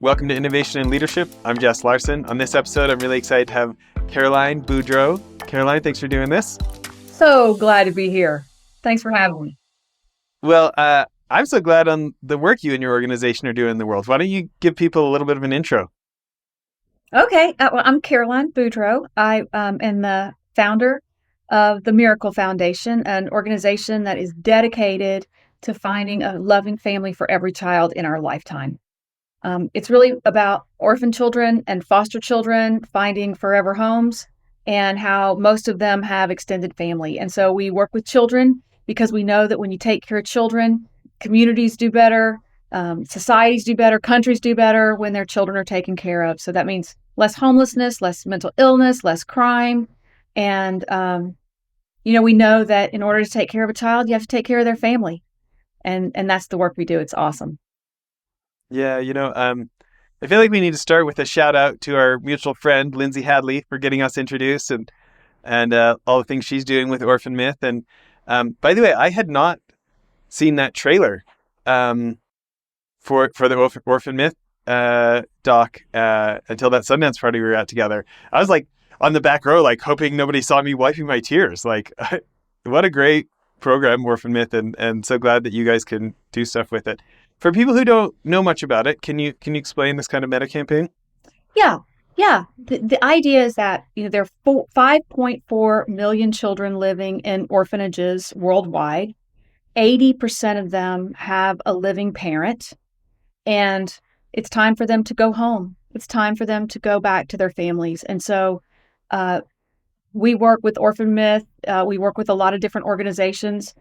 Welcome to Innovation and Leadership. I'm Jess Larsen. On this episode, I'm really excited to have Caroline Boudreaux. Caroline, thanks for doing this. So glad to be here. Thanks for having me. Well, I'm so glad on the work you and your organization are doing in the world. Why don't you give people a little bit of an intro? Okay, well, I'm Caroline Boudreaux. I am the founder of the Miracle Foundation, an organization that is dedicated to finding a loving family for every child in our lifetime. It's really about orphan children and foster children finding forever homes and how most of them have extended family. And so we work with children because we know that when you take care of children, communities do better, societies do better, countries do better when their children are taken care of. So that means less homelessness, less mental illness, less crime. And, we know that in order to take care of a child, you have to take care of their family. And that's the work we do. It's awesome. Yeah, I feel like we need to start with a shout out to our mutual friend, Lindsay Hadley, for getting us introduced and all the things she's doing with Orphan Myth. And by the way, I had not seen that trailer for the Orphan Myth doc until that Sundance party we were at together. I was like on the back row, like hoping nobody saw me wiping my tears. Like, what a great program, Orphan Myth, and so glad that you guys can do stuff with it. For people who don't know much about it, can you explain this kind of meta campaign? Yeah. The idea is that there are 5.4 million children living in orphanages worldwide. 80% of them have a living parent, and it's time for them to go home. It's time for them to go back to their families. And so we work with Orphan Myth. We work with a lot of different organizations.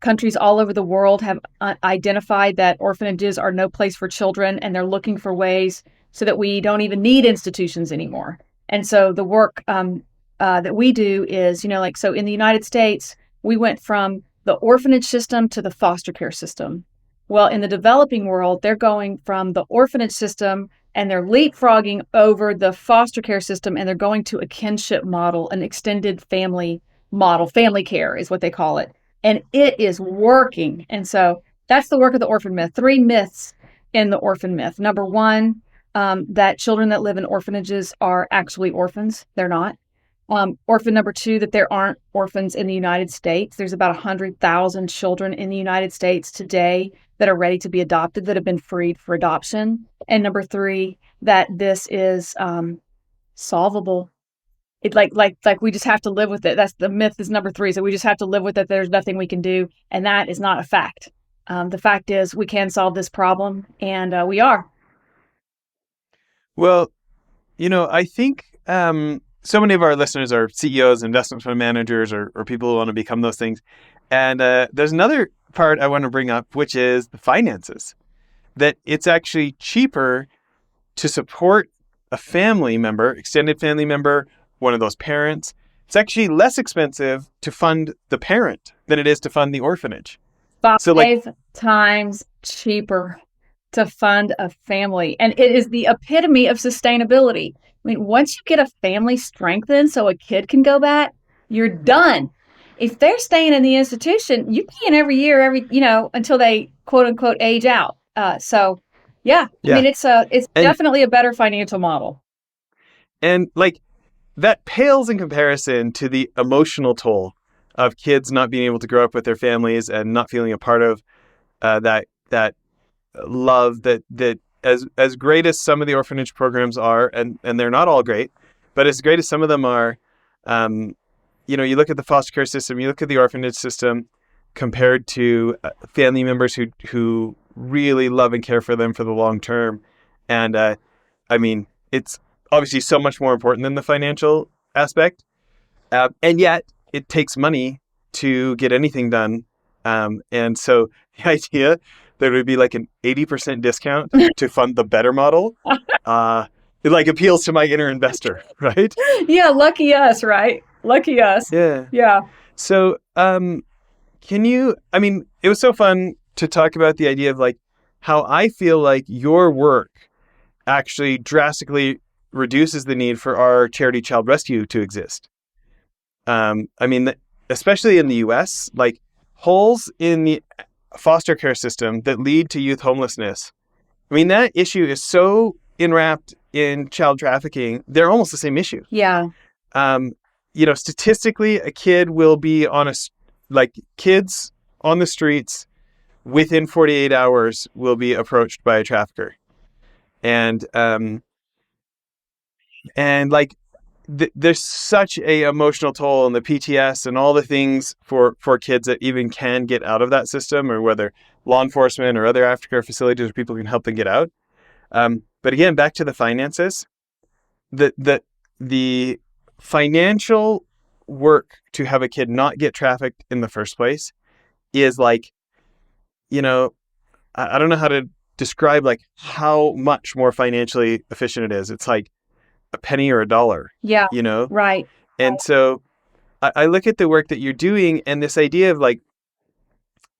Countries all over the world have identified that orphanages are no place for children, and they're looking for ways so that we don't even need institutions anymore. And so the work that we do is, so in the United States, we went from the orphanage system to the foster care system. Well, in the developing world, they're going from the orphanage system and they're leapfrogging over the foster care system, and they're going to a kinship model, an extended family model. Family care is what they call it. And it is working. And so that's the work of the Orphan Myth. 3 myths in the Orphan Myth. Number 1, that children that live in orphanages are actually orphans. They're not. Orphan number 2, that there aren't orphans in the United States. There's about 100,000 children in the United States today that are ready to be adopted, that have been freed for adoption. And number 3, that this is solvable. It like we just have to live with it. That's the myth is number 3. So we just have to live with it. There's nothing we can do. And that is not a fact. The fact is we can solve this problem, and we are. Well, I think so many of our listeners are CEOs, investment fund managers, or people who want to become those things. And there's another part I want to bring up, which is the finances. That it's actually cheaper to support a family member, extended family member, one of those parents. It's actually less expensive to fund the parent than it is to fund the orphanage. 5 times cheaper to fund a family. And it is the epitome of sustainability. I mean, once you get a family strengthened so a kid can go back, you're done. If they're staying in the institution, you pay every year, until they quote unquote age out. I mean, it's definitely a better financial model. And that pales in comparison to the emotional toll of kids not being able to grow up with their families and not feeling a part of that love that as great as some of the orphanage programs are, and they're not all great, but as great as some of them are, you look at the foster care system, you look at the orphanage system compared to family members who really love and care for them for the long term. And it's obviously so much more important than the financial aspect. And yet it takes money to get anything done. And so the idea that it would be like an 80% discount to fund the better model, it appeals to my inner investor, right? Yeah, lucky us, right? Lucky us. Yeah. So it was so fun to talk about the idea of how I feel like your work actually drastically reduces the need for our charity child rescue to exist. Especially in the US, holes in the foster care system that lead to youth homelessness I mean, that issue is so enwrapped in child trafficking. They're almost the same issue. Yeah. Statistically, a kid will be kids on the streets within 48 hours will be approached by a trafficker. And there's such a emotional toll and the PTS and all the things for kids that even can get out of that system, or whether law enforcement or other aftercare facilities or people can help them get out. But again, back to the finances, the financial work to have a kid not get trafficked in the first place is I don't know how to describe how much more financially efficient it is. It's like a penny or a dollar. Yeah. Right. And so I look at the work that you're doing and this idea of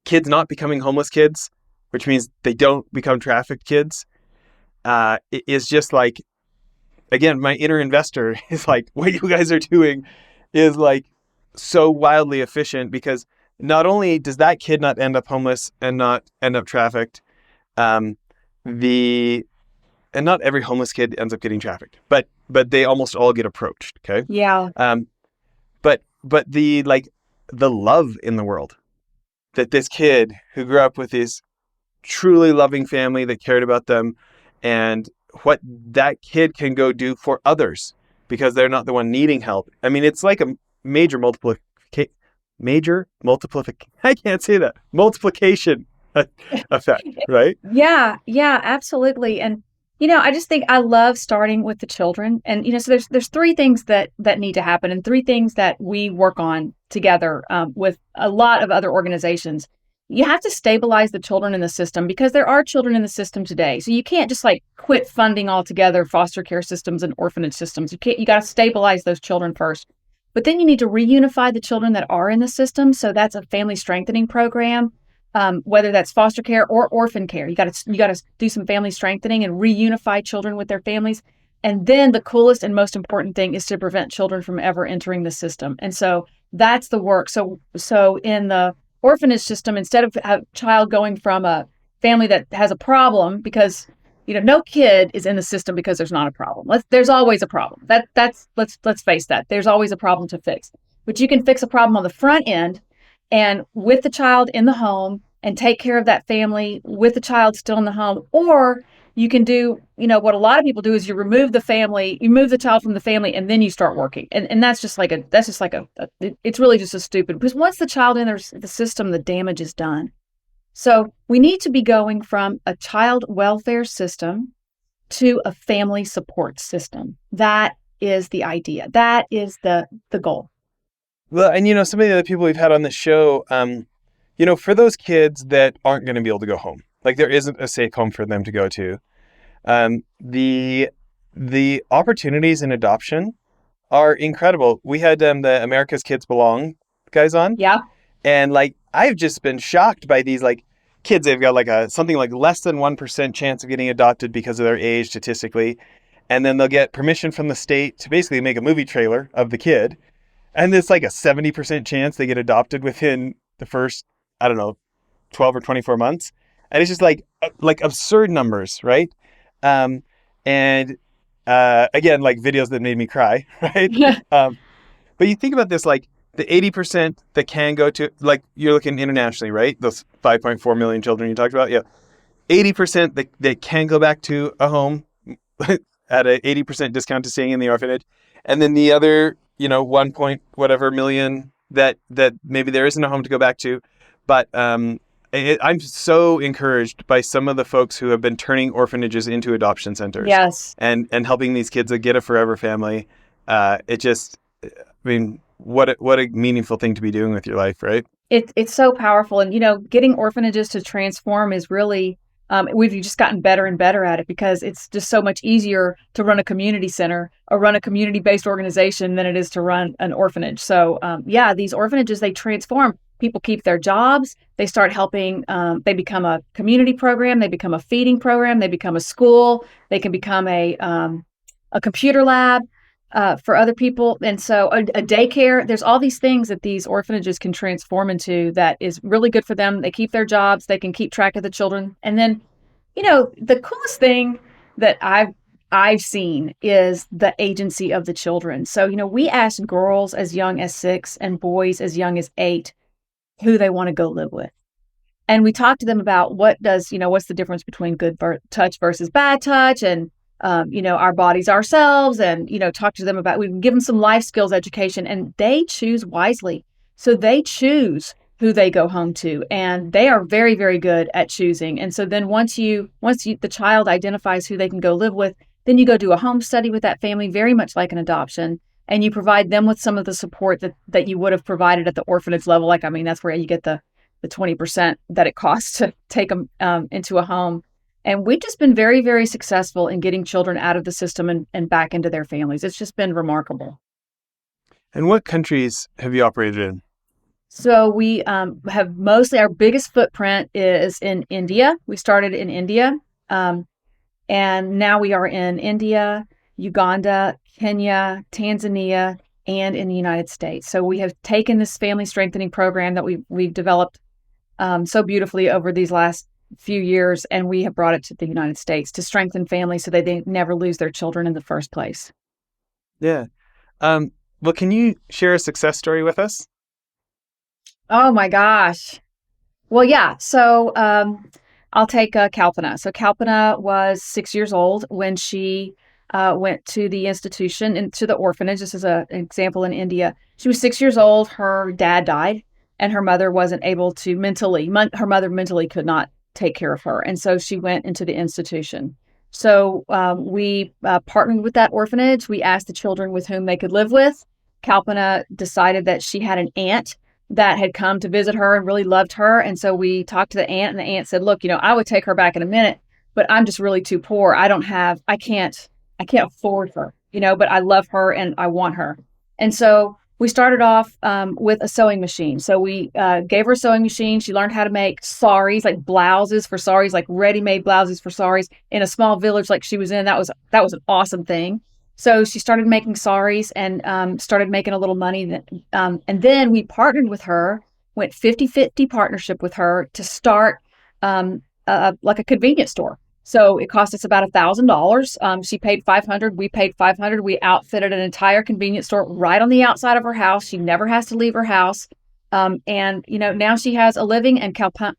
kids not becoming homeless kids, which means they don't become trafficked kids, it is just again, my inner investor is what you guys are doing is so wildly efficient, because not only does that kid not end up homeless and not end up trafficked, and not every homeless kid ends up getting trafficked, but they almost all get approached. Okay. Yeah. But the love in the world that this kid who grew up with this truly loving family that cared about them, and what that kid can go do for others because they're not the one needing help. I mean, it's like a major multiplication effect, right? Yeah, absolutely. And I just think I love starting with the children. And so there's three things that need to happen, and three things that we work on together with a lot of other organizations. You have to stabilize the children in the system, because there are children in the system today. So you can't just quit funding altogether foster care systems and orphanage systems. You got to stabilize those children first. But then you need to reunify the children that are in the system. So that's a family strengthening program. Whether that's foster care or orphan care, you got to do some family strengthening and reunify children with their families. And then the coolest and most important thing is to prevent children from ever entering the system. And so that's the work. So in the orphanage system, instead of a child going from a family that has a problem, because no kid is in the system because there's not a problem. There's always a problem. Let's face that. There's always a problem to fix. But you can fix a problem on the front end, and with the child in the home, and take care of that family with the child still in the home. Or you can do, what a lot of people do is you remove the child from the family, and then you start working. And it's really just a stupid, because once the child enters the system, the damage is done. So we need to be going from a child welfare system to a family support system. That is the idea. That is the goal. Well, and some of the other people we've had on the show, for those kids that aren't going to be able to go home, there isn't a safe home for them to go to, the opportunities in adoption are incredible. We had the America's Kids Belong guys on. Yeah. And I've just been shocked by these kids. They've got something less than 1% chance of getting adopted because of their age statistically. And then they'll get permission from the state to basically make a movie trailer of the kid. And it's a 70% chance they get adopted within the first, 12 or 24 months. And it's just absurd numbers, right? Again, videos that made me cry, right? But you think about this, the 80% that can go to, you're looking internationally, right? Those 5.4 million children you talked about. Yeah. 80% that can go back to a home at a 80% discount to staying in the orphanage. And then the other, 1 point whatever million that maybe there isn't a home to go back to. But I'm so encouraged by some of the folks who have been turning orphanages into adoption centers. Yes. And helping these kids get a forever family. What a meaningful thing to be doing with your life, right? It's so powerful. And, getting orphanages to transform is really, we've just gotten better and better at it, because it's just so much easier to run a community center or run a community-based organization than it is to run an orphanage. So, these orphanages, they transform. People keep their jobs. They start helping. They become a community program. They become a feeding program. They become a school. They can become a computer lab. For other people. And so a daycare, there's all these things that these orphanages can transform into that is really good for them. They keep their jobs. They can keep track of the children. And then The coolest thing that I've seen is the agency of the children. So, we asked girls as young as 6 and boys as young as 8 who they want to go live with. And we talked to them about what's the difference between good touch versus bad touch, and our bodies ourselves, and talk to them about, we give them some life skills education, and they choose wisely. So they choose who they go home to, and they are very, very good at choosing. And so then the child identifies who they can go live with, then you go do a home study with that family, very much like an adoption, and you provide them with some of the support that you would have provided at the orphanage level. That's where you get the 20% that it costs to take them into a home. And we've just been very, very successful in getting children out of the system and back into their families. It's just been remarkable. And what countries have you operated in? So we have mostly, our biggest footprint is in India. We started in India, and now we are in India, Uganda, Kenya, Tanzania, and in the United States. So we have taken this family strengthening program that we've developed so beautifully over these last few years, and we have brought it to the United States to strengthen families so that they never lose their children in the first place. Yeah. Well, can you share a success story with us? Oh my gosh. Well, yeah. So I'll take Kalpana. So Kalpana was 6 years old when she went to the institution and to the orphanage. This is an example in India. She was 6 years old. Her dad died, and her mother wasn't able to her mother mentally could not take care of her. And so she went into the institution. So we partnered with that orphanage. We asked the children with whom they could live with. Kalpana decided that she had an aunt that had come to visit her and really loved her. And so we talked to the aunt, and the aunt said, look, I would take her back in a minute, but I'm just really too poor. I can't afford her, but I love her and I want her. And so we started off with a sewing machine. So we gave her a sewing machine. She learned how to make saris, like blouses for saris, like ready-made blouses for saris in a small village like she was in. That was an awesome thing. So she started making saris and started making a little money. And then we partnered with her, went 50-50 partnership with her to start like a convenience store. So it cost us about $1,000. She paid $500. We paid $500. We outfitted an entire convenience store right on the outside of her house. She never has to leave her house. And now she has a living. And Kalpana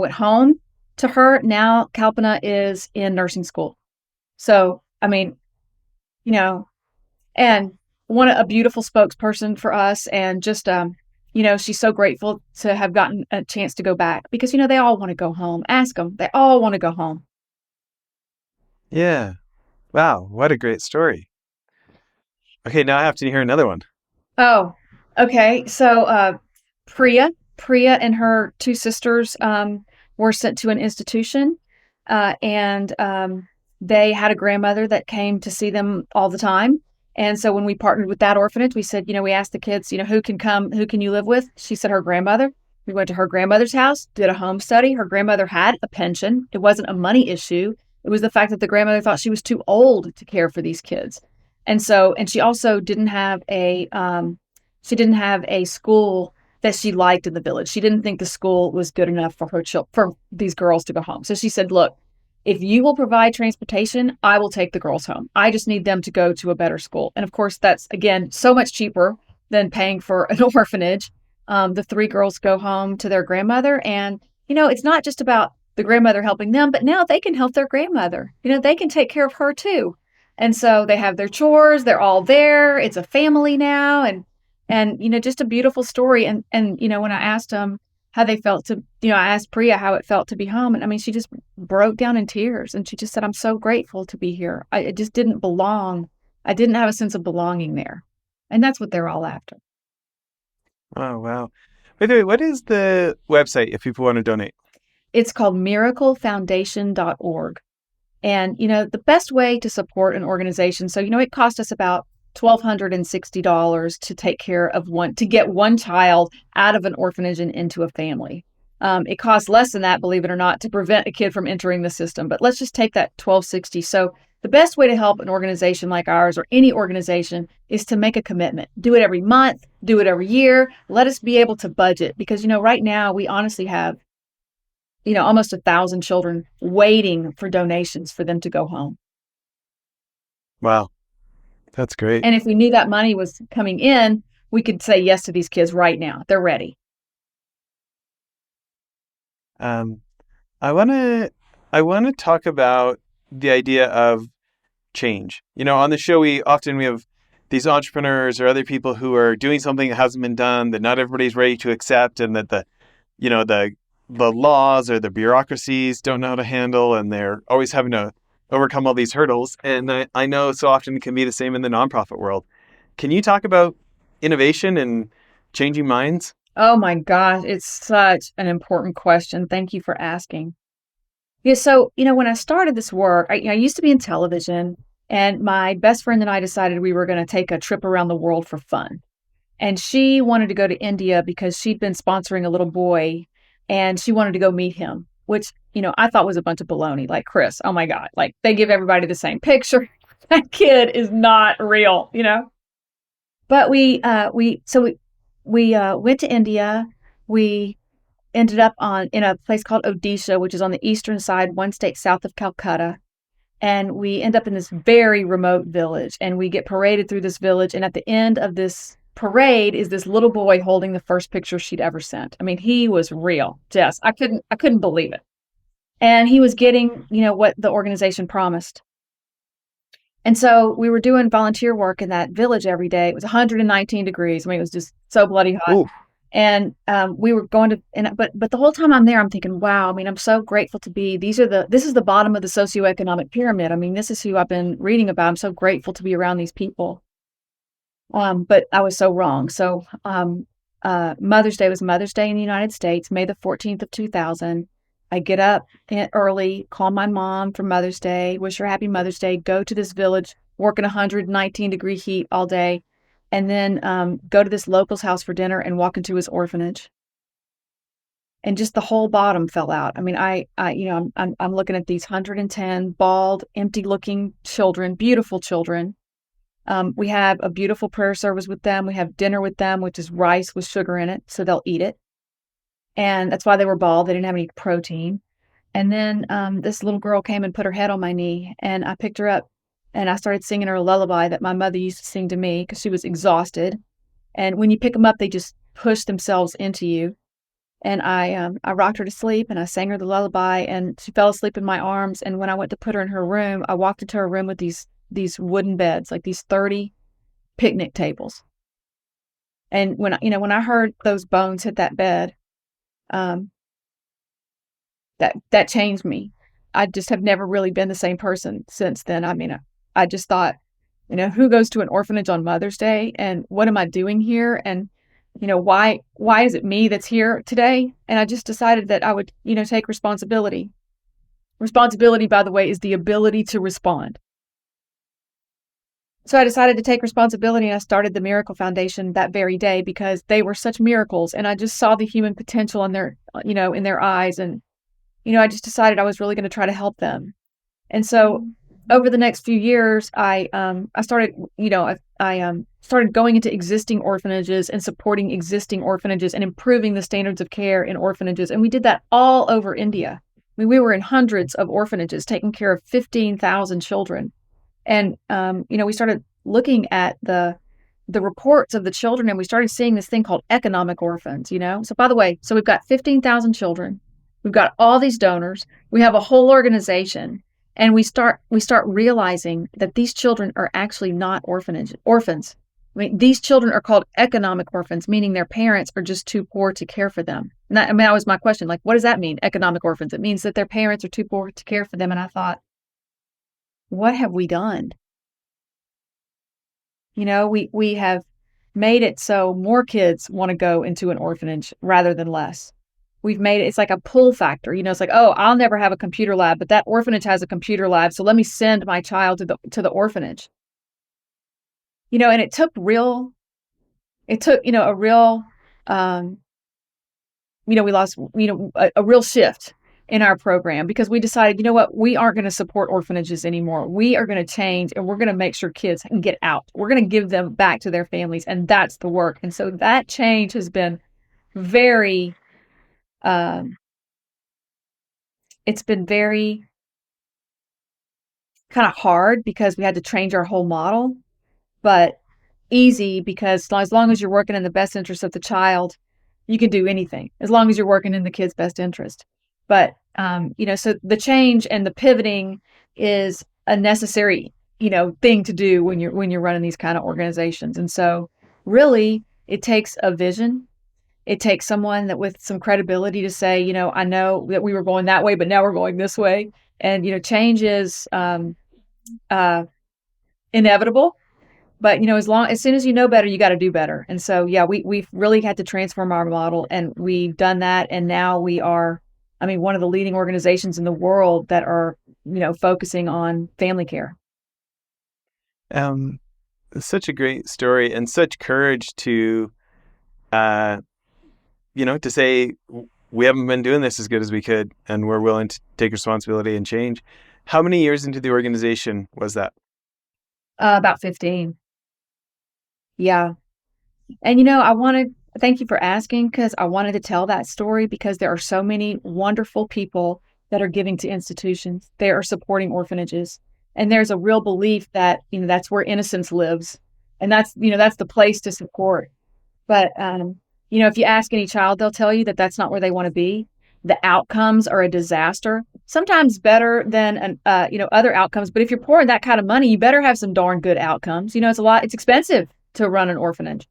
went home to her. Now Kalpana is in nursing school. So and a beautiful spokesperson for us, and just she's so grateful to have gotten a chance to go back because, they all want to go home. Ask them. They all want to go home. Yeah. Wow. What a great story. Okay. Now I have to hear another one. Oh, okay. So, Priya and her two sisters, were sent to an institution, and they had a grandmother that came to see them all the time. And so when we partnered with that orphanage, we said, we asked the kids, who can come, who can you live with? She said her grandmother. We went to her grandmother's house, did a home study. Her grandmother had a pension. It wasn't a money issue. It was the fact that the grandmother thought she was too old to care for these kids. And she also didn't have a school that she liked in the village. She didn't think the school was good enough for for these girls to go home. So she said, look, if you will provide transportation, I will take the girls home. I just need them to go to a better school. And of course, that's, again, so much cheaper than paying for an orphanage. The 3 girls go home to their grandmother. And, it's not just about the grandmother helping them, but now they can help their grandmother. They can take care of her too. And so they have their chores. They're all there. It's a family now. And just a beautiful story. And when I asked them how they felt I asked Priya how it felt to be home. And she just broke down in tears. And she just said, I'm so grateful to be here. I just didn't belong. I didn't have a sense of belonging there. And that's what they're all after. Oh, wow. By the way, what is the website if people want to donate? It's called miraclefoundation.org. And, the best way to support an organization, so, it cost us about $1,260 to take care of to get one child out of an orphanage and into a family. It costs less than that, believe it or not, to prevent a kid from entering the system. But let's just take that $1,260. So the best way to help an organization like ours, or any organization, is to make a commitment. Do it every month, do it every year. Let us be able to budget because, right now we honestly have almost 1,000 children waiting for donations for them to go home. Wow. That's great. And if we knew that money was coming in, we could say yes to these kids right now. They're ready. Um, I want to I want to talk about the idea of change. On the show we have these entrepreneurs or other people who are doing something that hasn't been done that not everybody's ready to accept, and that the laws or the bureaucracies don't know how to handle, and they're always having to overcome all these hurdles. And I know so often it can be the same in the nonprofit world. Can you talk about innovation and changing minds? Oh my gosh, it's such an important question. Thank you for asking. Yeah, so, when I started this work, I used to be in television, and my best friend and I decided we were going to take a trip around the world for fun. And she wanted to go to India because she'd been sponsoring a little boy and she wanted to go meet him, which, I thought was a bunch of baloney. Like, Chris, oh my God, like they give everybody the same picture. That kid is not real. But we went to India. We ended up in a place called Odisha, which is on the eastern side, one state south of Calcutta. And we end up in this very remote village, and we get paraded through this village. And at the end of this parade is this little boy holding the first picture she'd ever sent. I mean, he was real, Jess. I couldn't believe it. And he was getting, what the organization promised. And so we were doing volunteer work in that village every day. It was 119 degrees. I mean, it was just so bloody hot. Ooh. And we were going to, but the whole time I'm there, I'm thinking, wow. I mean, I'm so grateful to be. This is the bottom of the socioeconomic pyramid. I mean, this is who I've been reading about. I'm so grateful to be around these people. But I was so wrong. So Mother's Day was Mother's Day in the United States, May the 14th of 2000. I get up early, call my mom for Mother's Day, wish her happy Mother's Day, go to this village, work in 119-degree heat all day, and then go to this local's house for dinner and walk into his orphanage. And just the whole bottom fell out. I mean, I'm looking at these 110 bald, empty-looking children, beautiful children. We have a beautiful prayer service with them. We have dinner with them, which is rice with sugar in it, so they'll eat it. And that's why they were bald. They didn't have any protein. And then this little girl came and put her head on my knee, and I picked her up, and I started singing her a lullaby that my mother used to sing to me because she was exhausted. And when you pick them up, they just push themselves into you. And I rocked her to sleep, and I sang her the lullaby, and she fell asleep in my arms. And when I went to put her in her room, I walked into her room with these wooden beds, like these 30 picnic tables. And when I heard those bones hit that bed, that changed me. I just have never really been the same person since then. I mean, I just thought, who goes to an orphanage on Mother's Day, and what am I doing here? And, why is it me that's here today? And I just decided that I would, take responsibility. Responsibility, by the way, is the ability to respond. So I decided to take responsibility, and I started the Miracle Foundation that very day because they were such miracles, and I just saw the human potential in their eyes, and I just decided I was really going to try to help them. And so over the next few years, I started started going into existing orphanages and supporting existing orphanages and improving the standards of care in orphanages, and we did that all over India. I mean, we were in hundreds of orphanages taking care of 15,000 children. And, we started looking at the reports of the children, and we started seeing this thing called economic orphans, So by the way, so we've got 15,000 children. We've got all these donors. We have a whole organization, and we start realizing that these children are actually not orphans. I mean, these children are called economic orphans, meaning their parents are just too poor to care for them. And that was my question. Like, what does that mean, economic orphans? It means that their parents are too poor to care for them. And I thought, what have we done? We have made it so more kids want to go into an orphanage rather than less. We've made it's like a pull factor. It's like, oh, I'll never have a computer lab, but that orphanage has a computer lab, so let me send my child to the orphanage. And it took a real, we lost, a real shift in our program because we decided, we aren't going to support orphanages anymore. We are going to change, and we're going to make sure kids can get out. We're going to give them back to their families, and that's the work. And so that change has been very it's been very kind of hard because we had to change our whole model, but easy because as long as you're working in the best interest of the child, you can do anything as long as you're working in the kid's best interest. But so the change and the pivoting is a necessary, thing to do when you're running these kind of organizations. And so really it takes a vision. It takes someone that with some credibility to say, I know that we were going that way, but now we're going this way. And change is uh, inevitable. But as soon as you know better, you got to do better. And so, yeah, we've really had to transform our model, and we've done that. And now we are, one of the leading organizations in the world that are, focusing on family care. Um, Such a great story and such courage to, uh, to say we haven't been doing this as good as we could, and we're willing to take responsibility and change. How many years into the organization was that? About 15. Yeah. And I wanted thank you for asking because I wanted to tell that story because there are so many wonderful people that are giving to institutions. They are supporting orphanages. And there's a real belief that, that's where innocence lives. And that's the place to support. But if you ask any child, they'll tell you that that's not where they want to be. The outcomes are a disaster. Sometimes better than other outcomes. But if you're pouring that kind of money, you better have some darn good outcomes. It's expensive to run an orphanage.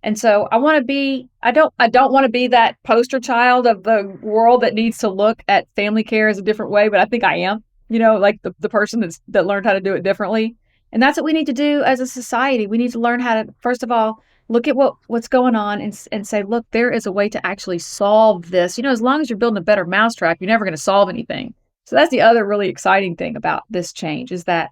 And so I don't want to be that poster child of the world that needs to look at family care as a different way, but I think I am, like the person that learned how to do it differently. And that's what we need to do as a society. We need to learn how to, first of all, look at what's going on and say, look, there is a way to actually solve this. As long as you're building a better mousetrap, you're never going to solve anything. So that's the other really exciting thing about this change is that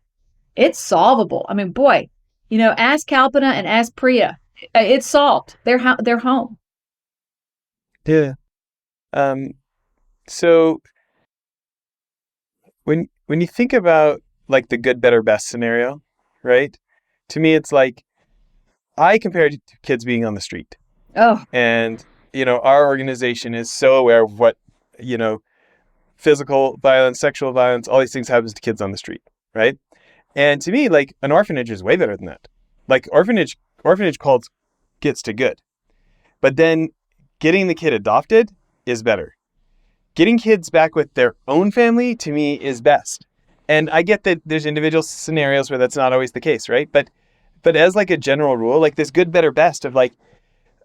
it's solvable. Boy, ask Kalpana and ask Priya. It's solved. They're home. Yeah. So when you think about like the good, better, best scenario, right? To me, it's like I compare it to kids being on the street. Oh, And, our organization is so aware of what, physical violence, sexual violence, all these things happens to kids on the street, right? And to me, like an orphanage is way better than that. Like orphanage calls gets to good. But then getting the kid adopted is better. Getting kids back with their own family, to me, is best. And I get that there's individual scenarios where that's not always the case, right? But as like a general rule, like this good, better, best of like,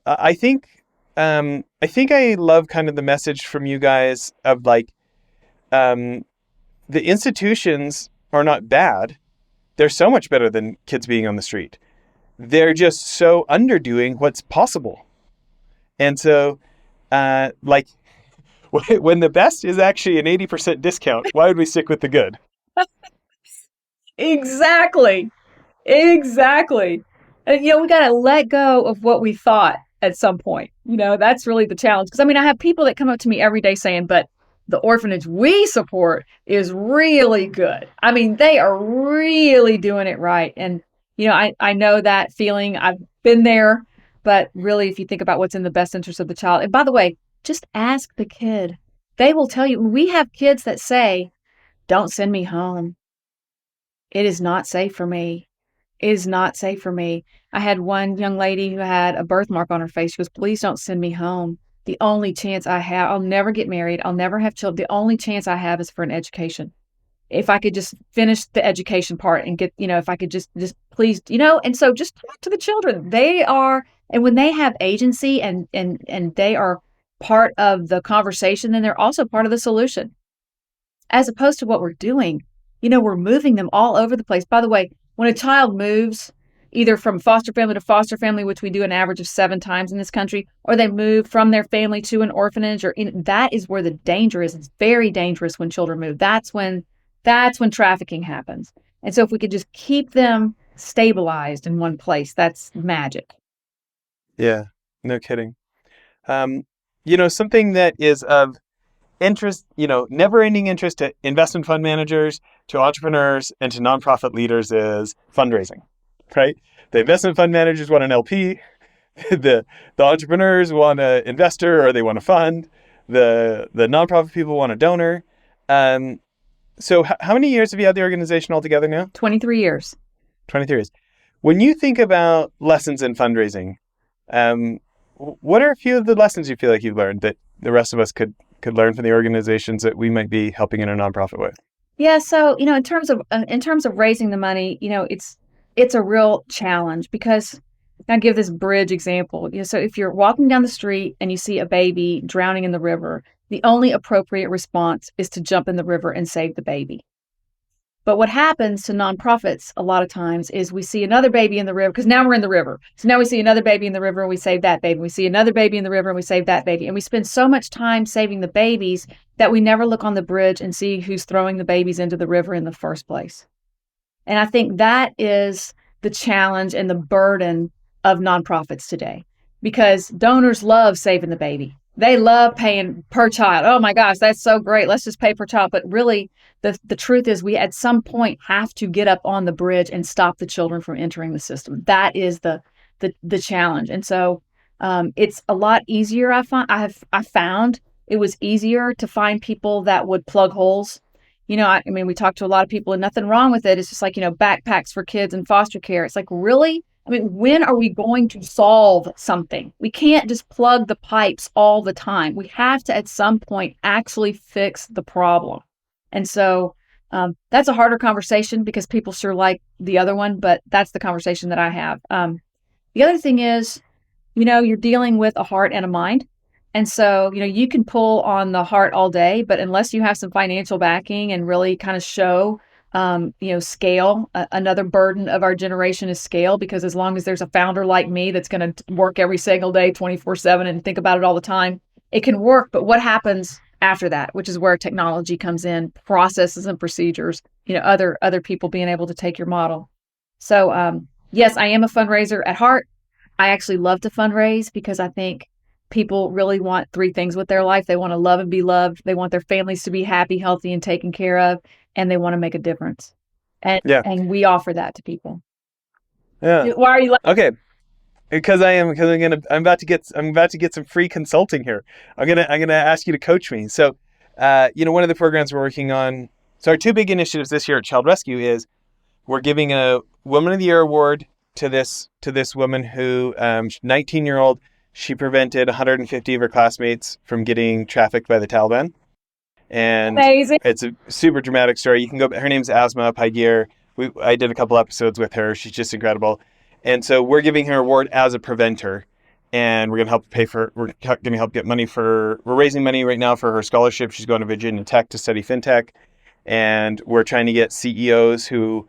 I think I love kind of the message from you guys of like, the institutions are not bad. They're so much better than kids being on the street. They're just so underdoing what's possible. And so, like, when the best is actually an 80% discount, why would we stick with the good? exactly. Exactly. And, we got to let go of what we thought at some point. That's really the challenge. Because, I have people that come up to me every day saying, but the orphanage we support is really good. They are really doing it right. And, I know that feeling. I've been there. But really, if you think about what's in the best interest of the child, and by the way, just ask the kid. They will tell you. We have kids that say, don't send me home. It is not safe for me. It is not safe for me. I had one young lady who had a birthmark on her face. She goes, please don't send me home. The only chance I have, I'll never get married. I'll never have children. The only chance I have is for an education. If I could just finish the education part and get, if I could just please, and so just talk to the children. They are, and when they have agency and they are part of the conversation, then they're also part of the solution. As opposed to what we're doing, we're moving them all over the place. By the way, when a child moves either from foster family to foster family, which we do an average of 7 times in this country, or they move from their family to an orphanage, that is where the danger is. It's very dangerous when children move. That's when trafficking happens. And so if we could just keep them stabilized in one place, that's magic. Yeah, no kidding. Something that is of interest, never-ending interest to investment fund managers, to entrepreneurs, and to nonprofit leaders is fundraising, right? The investment fund managers want an LP. The entrepreneurs want an investor or they want a fund. The nonprofit people want a donor. So how many years have you had the organization altogether now? 23 years. 23 years. When you think about lessons in fundraising, what are a few of the lessons you feel like you've learned that the rest of us could learn from the organizations that we might be helping in a nonprofit with? Yeah, so in terms of raising the money, it's a real challenge because I'll give this bridge example. So if you're walking down the street and you see a baby drowning in the river, the only appropriate response is to jump in the river and save the baby. But what happens to nonprofits a lot of times is we see another baby in the river because now we're in the river. So now we see another baby in the river and we save that baby. We see another baby in the river and we save that baby. And we spend so much time saving the babies that we never look on the bridge and see who's throwing the babies into the river in the first place. And I think that is the challenge and the burden of nonprofits today, because donors love saving the baby. They love paying per child. Oh my gosh, that's so great. Let's just pay per child. But really, the truth is we at some point have to get up on the bridge and stop the children from entering the system. That is the challenge. And so it's a lot easier. I found it was easier to find people that would plug holes. I mean, we talked to a lot of people and nothing wrong with it. It's just like, backpacks for kids in foster care. It's like, really? I mean, when are we going to solve something? We can't just plug the pipes all the time. We have to, at some point, actually fix the problem. And so that's a harder conversation because people sure like the other one, but that's the conversation that I have. The other thing is, you're dealing with a heart and a mind. And so, you can pull on the heart all day, but unless you have some financial backing and really kind of show scale. Another burden of our generation is scale, because as long as there's a founder like me that's going to work every single day, 24/7 and think about it all the time, it can work. But what happens after that, which is where technology comes in, processes and procedures, other people being able to take your model. So, yes, I am a fundraiser at heart. I actually love to fundraise because I think people really want three things with their life. They want to love and be loved. They want their families to be happy, healthy, and taken care of. And they want to make a difference. And we offer that to people. Yeah. Why are you okay? Because I'm about to get some free consulting here. I'm gonna ask you to coach me. So, one of the programs we're working on. So our two big initiatives this year at Child Rescue is we're giving a Woman of the Year award to this woman who, 19-year-old, she prevented 150 of her classmates from getting trafficked by the Taliban. And amazing. It's a super dramatic story. You can go. Her name's Asma Paigir. I did a couple episodes with her. She's just incredible. And so we're giving her an award as a preventer, and we're going to help pay for. We're going to help get money for. We're raising money right now for her scholarship. She's going to Virginia Tech to study fintech, and we're trying to get CEOs who,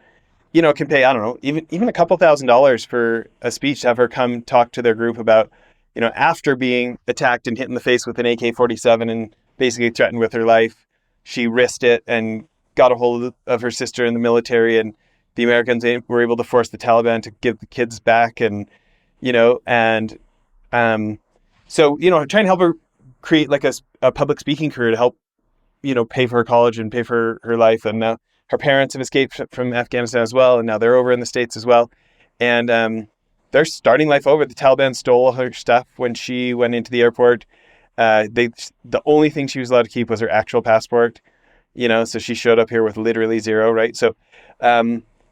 can pay, I don't know, even a couple $1,000s for a speech to have her come talk to their group about, after being attacked and hit in the face with an AK-47 and basically threatened with her life, she risked it and got a hold of her sister in the military, and the Americans were able to force the Taliban to give the kids back, and so trying to help her create like a public speaking career to help pay for her college and pay for her life. And now her parents have escaped from Afghanistan as well, and now they're over in the States as well, and they're starting life over. The Taliban stole her stuff when she went into the airport. The only thing she was allowed to keep was her actual passport, so she showed up here with literally zero, right? So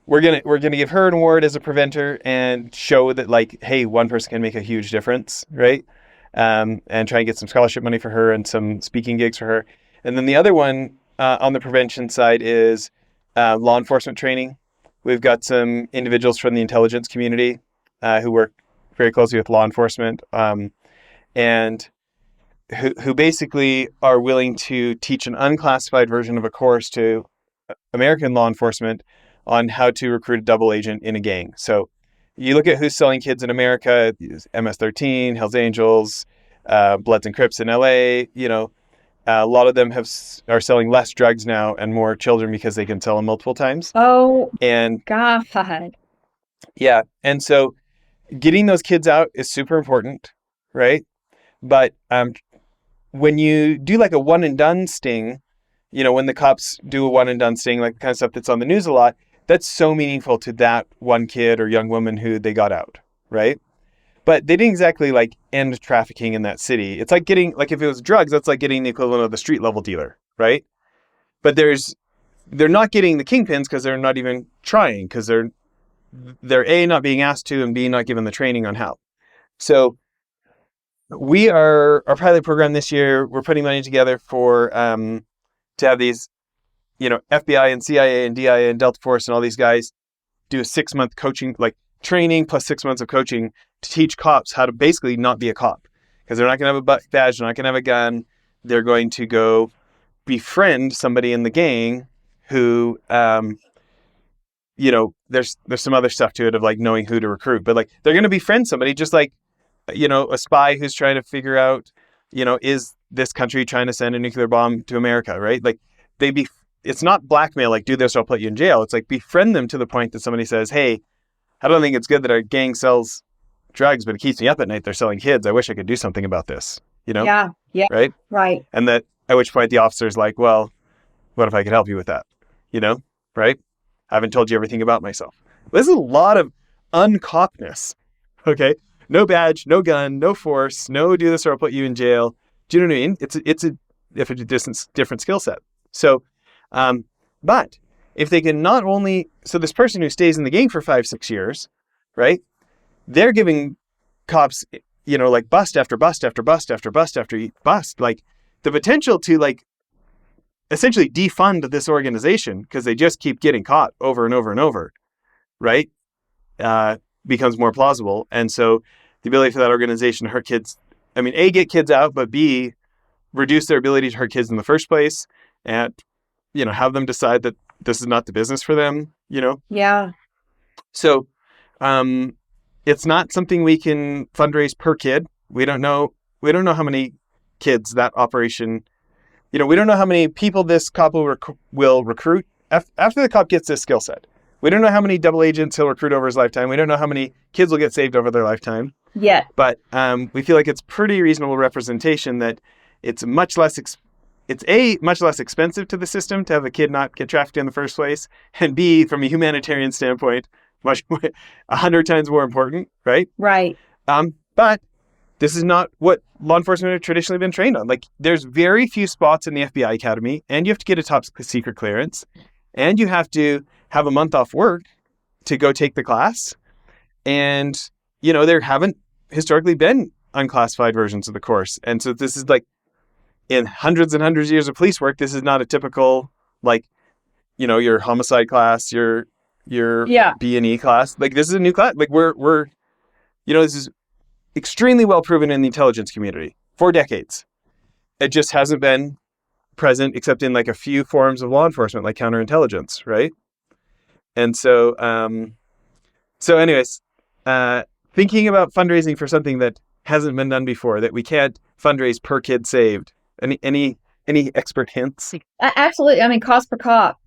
we're gonna give her an award as a preventer and show that, like, hey, one person can make a huge difference, right? And try and get some scholarship money for her and some speaking gigs for her. And then the other one on the prevention side is law enforcement training. We've got some individuals from the intelligence community who work very closely with law enforcement, and who basically are willing to teach an unclassified version of a course to American law enforcement on how to recruit a double agent in a gang. So you look at who's selling kids in America: MS-13, Hells Angels, Bloods and Crips in LA. A lot of them are selling less drugs now and more children because they can sell them multiple times. Oh, and God. Yeah. And so getting those kids out is super important, right? But when you do like a one and done sting, when the cops do a one and done sting, like the kind of stuff that's on the news a lot, that's so meaningful to that one kid or young woman who they got out, right? But they didn't exactly like end trafficking in that city. It's like getting, like, if it was drugs, that's like getting the equivalent of the street level dealer, right? but they're not getting the kingpins because they're not even trying, because they're A, not being asked to, and B, not given the training on how. So we are, our pilot program this year, we're putting money together for to have these, FBI and CIA and DIA and Delta Force and all these guys do a 6-month coaching, like training plus 6 months of coaching to teach cops how to basically not be a cop, because they're not going to have a badge, they're not going to have a gun. They're going to go befriend somebody in the gang who, there's some other stuff to it of like knowing who to recruit, but like they're going to befriend somebody just like, a spy who's trying to figure out, is this country trying to send a nuclear bomb to America, right? Like it's not blackmail, like do this or I'll put you in jail. It's like befriend them to the point that somebody says, hey, I don't think it's good that our gang sells drugs, but it keeps me up at night. They're selling kids. I wish I could do something about this, Yeah. Right? Right. And that at which point the officer's like, well, what if I could help you with that? Right? I haven't told you everything about myself. This is a lot of uncopness. Okay. No badge, no gun, no force, no do this or I'll put you in jail. Do you know what I mean? It's a different skill set. So, but if they can not only, so this person who stays in the gang for 5-6 years, right? They're giving cops, like bust after bust after bust after bust after bust, like the potential to like essentially defund this organization because they just keep getting caught over and over and over, right? Becomes more plausible. And so the ability for that organization to hurt kids, I mean, A, get kids out, but B, reduce their ability to hurt kids in the first place and, have them decide that this is not the business for them, Yeah. So it's not something we can fundraise per kid. We don't know how many kids that operation, we don't know how many people this cop will recruit after the cop gets this skill set. We don't know how many double agents he'll recruit over his lifetime. We don't know how many kids will get saved over their lifetime. Yeah. But we feel like it's pretty reasonable representation that it's much less expensive to the system to have a kid not get trafficked in the first place, and B, from a humanitarian standpoint, much 100 times more important, right? Right. But this is not what law enforcement have traditionally been trained on. Like, there's very few spots in the FBI Academy, and you have to get a top secret clearance, and you have to have a month off work to go take the class. And, there haven't historically been unclassified versions of the course. And so this is like, in hundreds and hundreds of years of police work, this is not a typical, like, your homicide class, your B&E class. Like, this is a new class. Like, we're this is extremely well proven in the intelligence community for decades. It just hasn't been present except in like a few forms of law enforcement, like counterintelligence, right? And so, anyways, thinking about fundraising for something that hasn't been done before, that we can't fundraise per kid saved. Any expert hints? Absolutely. I mean, cost per cop.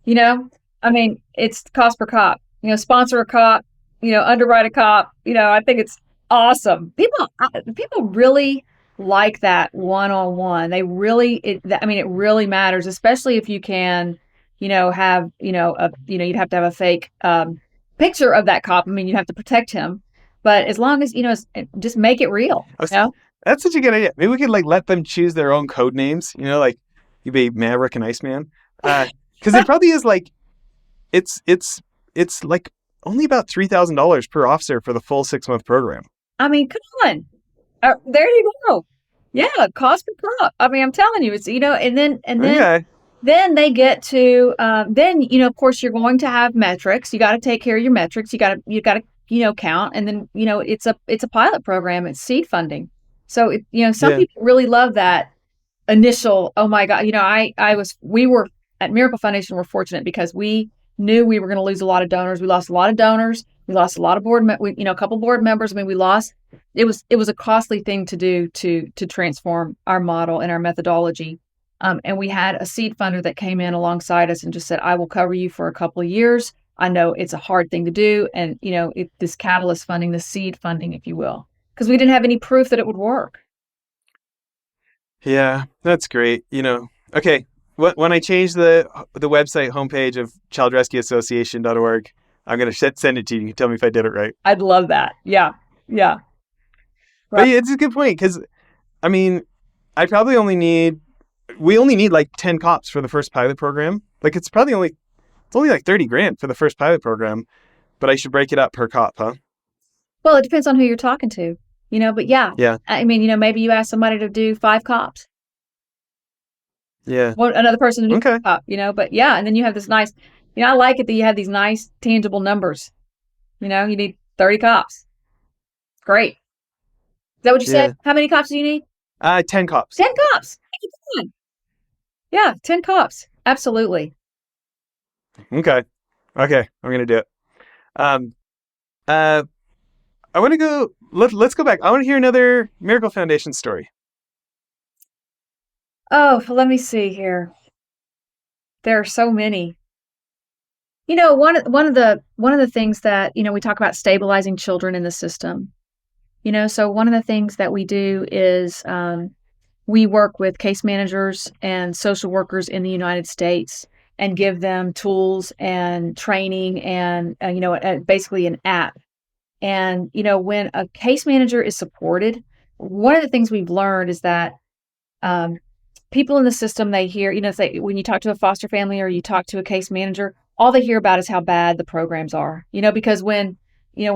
It's cost per cop. Sponsor a cop. Underwrite a cop. I think it's awesome. People really like that one-on-one. It really matters, especially if you can, have, you'd have to have a fake picture of that cop. I mean, you have to protect him, but as long as, just make it real. That's such a good idea. Maybe we could like let them choose their own code names, like you be Maverick and Iceman. Cause it probably is like, it's like only about $3,000 per officer for the full 6-month program. I mean, come on. There you go. Yeah. Cost per cop. I mean, I'm telling you, it's, and then Okay. Then they get to, of course, you're going to have metrics. You got to take care of your metrics. You got to, count. And then, it's a pilot program. It's seed funding. So, some people really love that initial, oh my God, we were at Miracle Foundation, we're fortunate because we knew we were going to lose a lot of donors. We lost a lot of donors. We lost a lot of a couple board members. I mean, it was a costly thing to do to transform our model and our methodology. And we had a seed funder that came in alongside us and just said, I will cover you for a couple of years. I know it's a hard thing to do. And, this catalyst funding, the seed funding, if you will, because we didn't have any proof that it would work. Yeah, that's great. Okay. When I change the website homepage of childrescueassociation.org, I'm going to send it to you. You can tell me if I did it right. I'd love that. Yeah. Yeah. Right. But it's a good point because, I mean, I probably only need we only need like 10 cops for the first pilot program. Like it's only like 30 grand for the first pilot program, but I should break it up per cop, huh? Well, it depends on who you're talking to, but yeah, Yeah. I mean, maybe you ask somebody to do 5 cops, Yeah. another person to do Okay. 5 cop, but yeah, and then you have this nice, I like it that you have these nice tangible numbers. You need 30 cops. Great. Is that what you said? Yeah. How many cops do you need? 10 cops. 10 cops. Yeah, 10 cops. Absolutely. Okay. Okay. I'm going to do it. Um, uh, I want to go, let's go back. I want to hear another Miracle Foundation story. Oh, let me see here. There are so many. One of the things that, we talk about stabilizing children in the system. So one of the things that we do is we work with case managers and social workers in the United States and give them tools and training and, basically an app. And, when a case manager is supported, one of the things we've learned is that um, people in the system, they hear, say when you talk to a foster family or you talk to a case manager, all they hear about is how bad the programs are, because when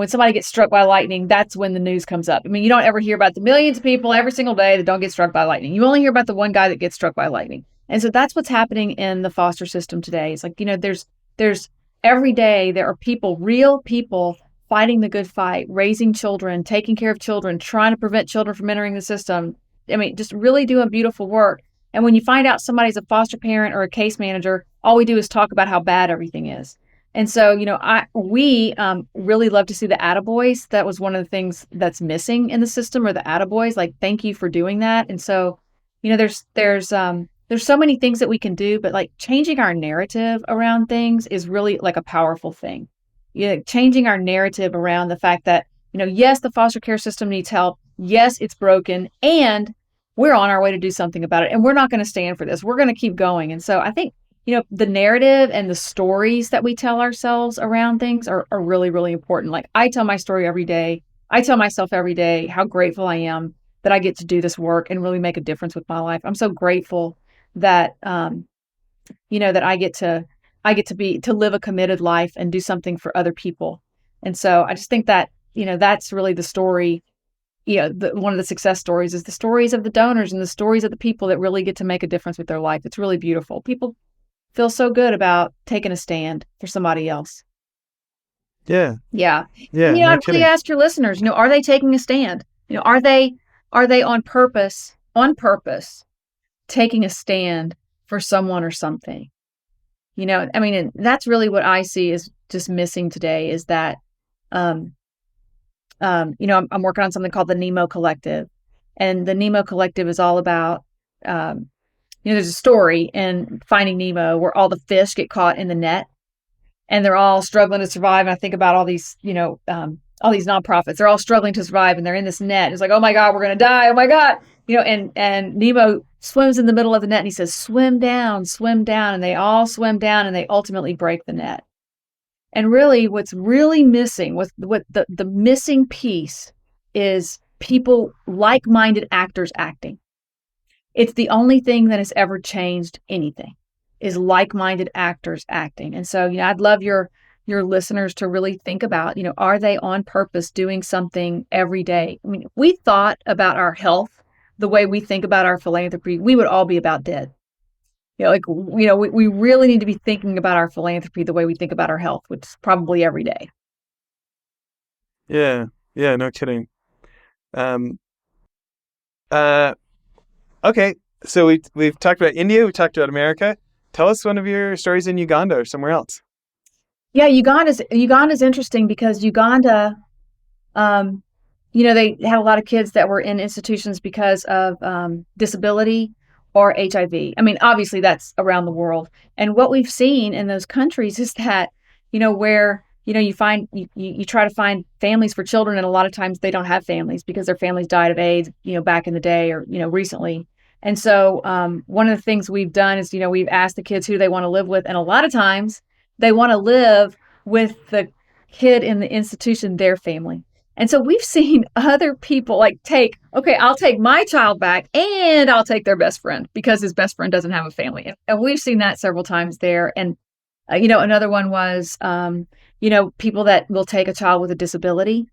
somebody gets struck by lightning, that's when the news comes up. I mean, you don't ever hear about the millions of people every single day that don't get struck by lightning. You only hear about the one guy that gets struck by lightning. And so that's what's happening in the foster system today. It's like, there's every day there are people, real people fighting the good fight, raising children, taking care of children, trying to prevent children from entering the system. I mean, just really doing beautiful work. And when you find out somebody's a foster parent or a case manager, all we do is talk about how bad everything is. And so, we really love to see the attaboys. That was one of the things that's missing in the system, or the attaboys. Like, thank you for doing that. And so, there's so many things that we can do, but like changing our narrative around things is really like a powerful thing. Changing our narrative around the fact that, yes, the foster care system needs help. Yes, it's broken, and we're on our way to do something about it. And we're not going to stand for this. We're going to keep going. And so I think the narrative and the stories that we tell ourselves around things are really, really important. Like, I tell my story every day. I tell myself every day how grateful I am that I get to do this work and really make a difference with my life. I'm so grateful that, that I get to live a committed life and do something for other people. And so I just think that, that's really the story. One of the success stories is the stories of the donors and the stories of the people that really get to make a difference with their life. It's really beautiful. People feel so good about taking a stand for somebody else. Yeah. Yeah. Yeah. And, No I'd really kidding. ask your listeners, are they taking a stand? Are they on purpose taking a stand for someone or something? I mean, and that's really what I see is just missing today, is that, I'm working on something called the Nemo Collective, and the Nemo Collective is all about, there's a story in Finding Nemo where all the fish get caught in the net and they're all struggling to survive. And I think about all these, all these nonprofits, they're all struggling to survive and they're in this net. It's like, oh my God, we're going to die. Oh my God. And Nemo swims in the middle of the net and he says, swim down. And they all swim down and they ultimately break the net. And really what's really missing, what the missing piece is people, like-minded actors acting. It's the only thing that has ever changed anything, is like-minded actors acting. And so, I'd love your listeners to really think about, are they on purpose doing something every day? I mean, if we thought about our health the way we think about our philanthropy, we would all be about dead. We really need to be thinking about our philanthropy the way we think about our health, which is probably every day. Yeah. Yeah. No kidding. Um, uh, okay. So we've talked about India. We've talked about America. Tell us one of your stories in Uganda or somewhere else. Yeah, Uganda's interesting because Uganda, they had a lot of kids that were in institutions because of disability or HIV. I mean, obviously that's around the world. And what we've seen in those countries is that, where, you try to find families for children, and a lot of times they don't have families because their families died of AIDS, back in the day or, recently. And so one of the things we've done is, we've asked the kids who they want to live with. And a lot of times they want to live with the kid in the institution, their family. And so we've seen other people like I'll take my child back and I'll take their best friend because his best friend doesn't have a family. And we've seen that several times there. And, another one was, people that will take a child with a disability.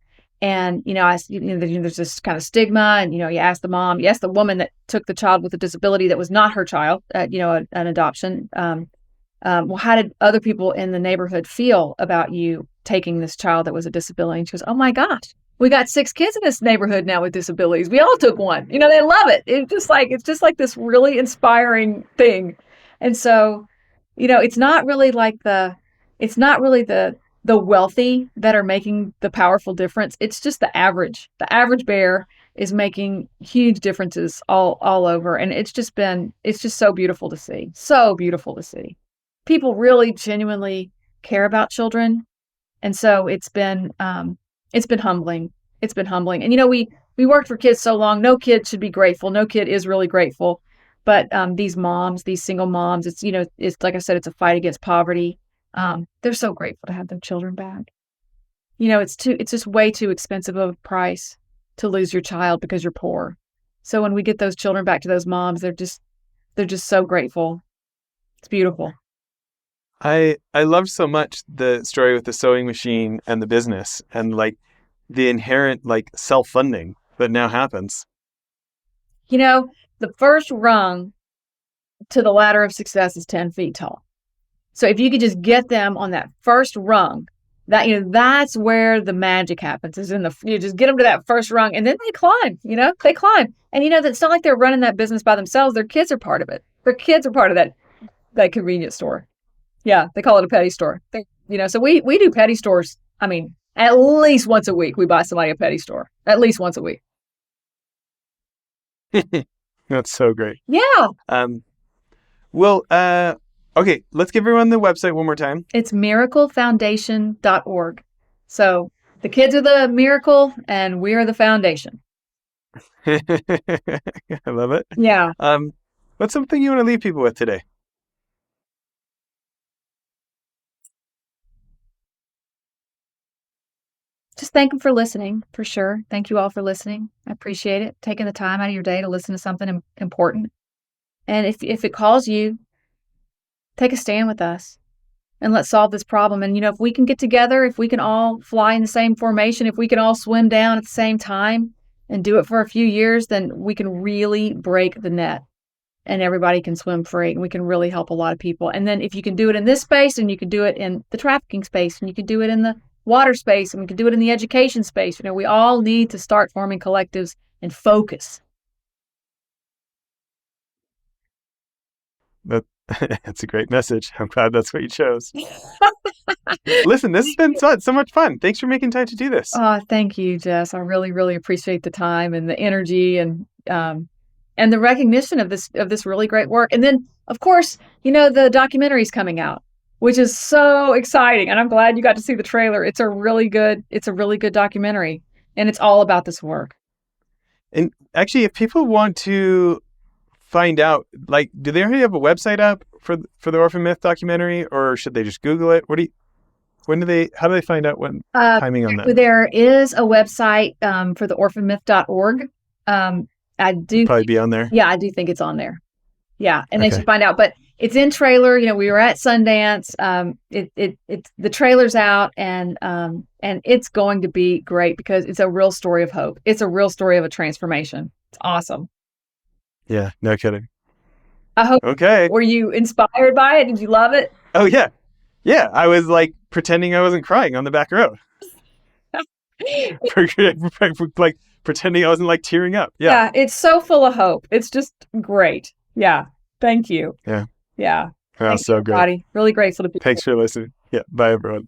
And, there's this kind of stigma. And, you ask the woman that took the child with a disability that was not her child, an adoption. Well, how did other people in the neighborhood feel about you taking this child that was a disability? And she goes, oh my gosh, we got 6 kids in this neighborhood now with disabilities. We all took one. They love it. It's just like this really inspiring thing. And so, it's not really the wealthy that are making the powerful difference. It's just the average. The average bear is making huge differences all over. And it's just so beautiful to see. So beautiful to see. People really genuinely care about children. And so it's been humbling. It's been humbling. And, we worked for kids so long. No kid should be grateful. No kid is really grateful. But these single moms, it's like I said, it's a fight against poverty. They're so grateful to have their children back. It's just way too expensive of a price to lose your child because you're poor. So when we get those children back to those moms, they're just so grateful. It's beautiful. I loved so much the story with the sewing machine and the business and like the inherent like self-funding that now happens. The first rung to the ladder of success is 10 feet tall. So if you could just get them on that first rung, that's where the magic happens, is you just get them to that first rung and then they climb, they climb. And it's not like they're running that business by themselves. Their kids are part of it. Their kids are part of that convenience store. Yeah, they call it a petty store. So we do petty stores. I mean, at least once a week, we buy somebody a petty store. At least once a week. That's so great. Yeah. Okay, let's give everyone the website one more time. It's miraclefoundation.org. So the kids are the miracle and we are the foundation. I love it. Yeah. What's something you want to leave people with today? Just thank them for listening, for sure. Thank you all for listening. I appreciate it. Taking the time out of your day to listen to something important. And if it calls you, take a stand with us and let's solve this problem. And, if we can get together, if we can all fly in the same formation, if we can all swim down at the same time and do it for a few years, then we can really break the net and everybody can swim free and we can really help a lot of people. And then if you can do it in this space and you can do it in the trafficking space and you can do it in the water space and we can do it in the education space, we all need to start forming collectives and focus. That's a great message. I'm glad that's what you chose. Listen, this has been so much fun. Thanks for making time to do this. Thank you, Jess. I really, really appreciate the time and the energy and the recognition of this really great work. And then, of course, the documentary's coming out, which is so exciting. And I'm glad you got to see the trailer. It's a really good documentary, and it's all about this work. And actually, if people want to find out, like, do they already have a website up for the Orphan Myth documentary, or should they just Google it? How do they find out when timing on that? There is a website for the orphanmyth.org. I do probably be on there. Yeah, I do think it's on there. Yeah, and they should find out. But it's in trailer. We were at Sundance. It's the trailer's out, and it's going to be great because it's a real story of hope. It's a real story of a transformation. It's awesome. Yeah, no kidding. I hope. Okay. Were you inspired by it? Did you love it? Oh yeah, yeah. I was like pretending I wasn't crying on the back row. Like pretending I wasn't like tearing up. Yeah. It's so full of hope. It's just great. Yeah. Thank you. Yeah. Yeah. Oh, so great. Everybody. Really grateful to be Thanks for listening. Yeah. Bye, everyone.